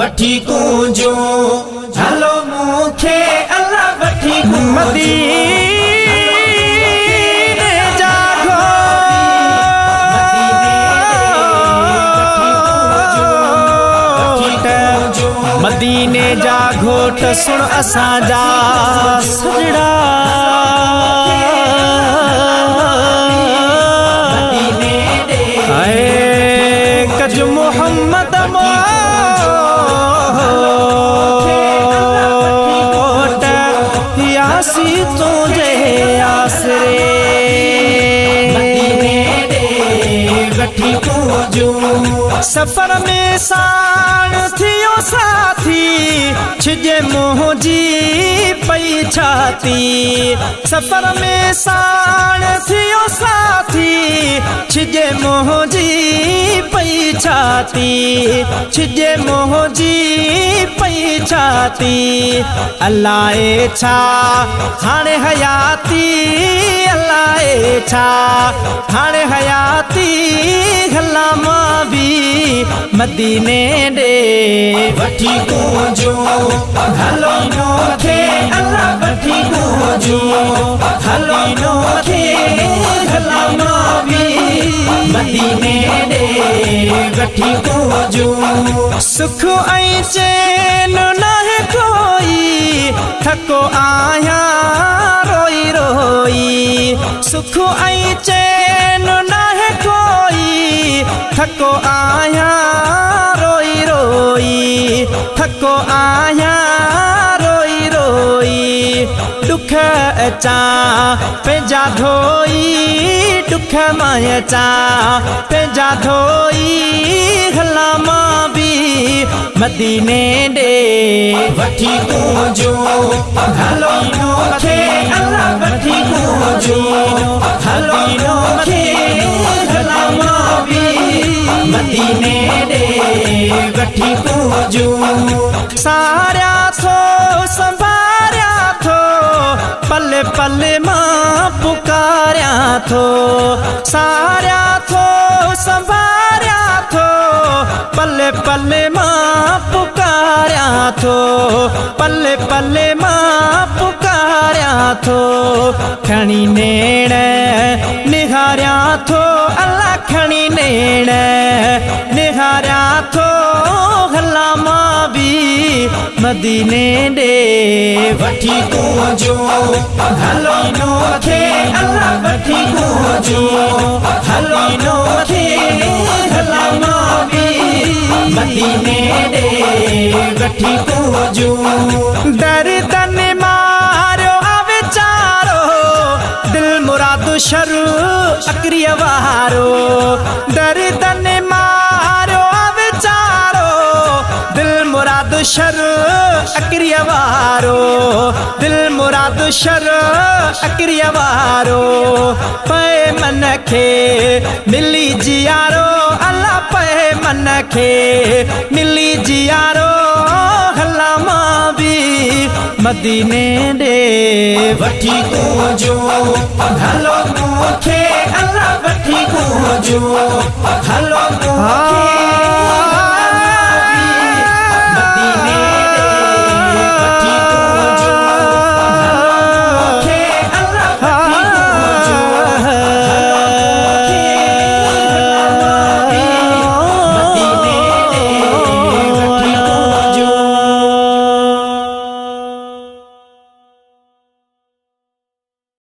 वठी कूंजो हलो मूंखे अल्लाह वठी मदीने जा मदीने जा घोट सुन असांजा सजड़ा कज मोहम्मद मोट यासी तुझे आसरे वठी कूंजो सफर में साण थियो साथी छिजे मोहजी पई छाती सफर में साण थियो साथी छिजे मोहजी पई छाती छिजे मोहजी पई छाती अल्लाह छा हाणे हयाती अल्लाह छा हाणे हयाती हला मां भी मदीने दे वठी कूंजो हलो मूंखे अल्लाह वठी कूंजो हलो मूंखे हला मां भी मदीने दे वठी कूंजो सुख ऐं चैन नाहे कोई थको आहियां रोई रोई सुख ऐं चैन नाहे कोई थको आहियां रोई रोई थको आहियां रोई रोई दुख अचा पंहिंजा धोई दुख मां अचा पंहिंजा धोई हला मां भी मदीने दे वठी कूंजो हलो मूंखे अल्लाह वठी कूंजो हलो मूंखे हला मां भी मदीने दे वठी कूंजो सारिया थो संभारिया थो पल पल मां पुकारिया थो सारिया थो संभारिया थो पल पल मां पुकारिया थो पल पल मां पुकारिया थो खणी नेण निहारिया थो अल्लाह खणी नेण निहारिया थो हला मां भी मदीने दे वठी कूंजो हलो मूंखे अल्लाह वठी कूंजो हलो मूंखे हला मां भी मदीने दे वठी कूंजो दर्दन मारियो आवे चारो दिल मुराद शर अक्रिय वारो दर्दन मारियो आवे चारो दिल मुराद शर अक्रिय वारो दिल मुराद शर अक्रिय वारो पे मन खे मिली जियारो अल्लाह पे मन खे मिली जियारो हला मां भी मदीने दे वठी कूंजो हलो मूंखे अल्लाह वठी कूंजो हलो मूंखे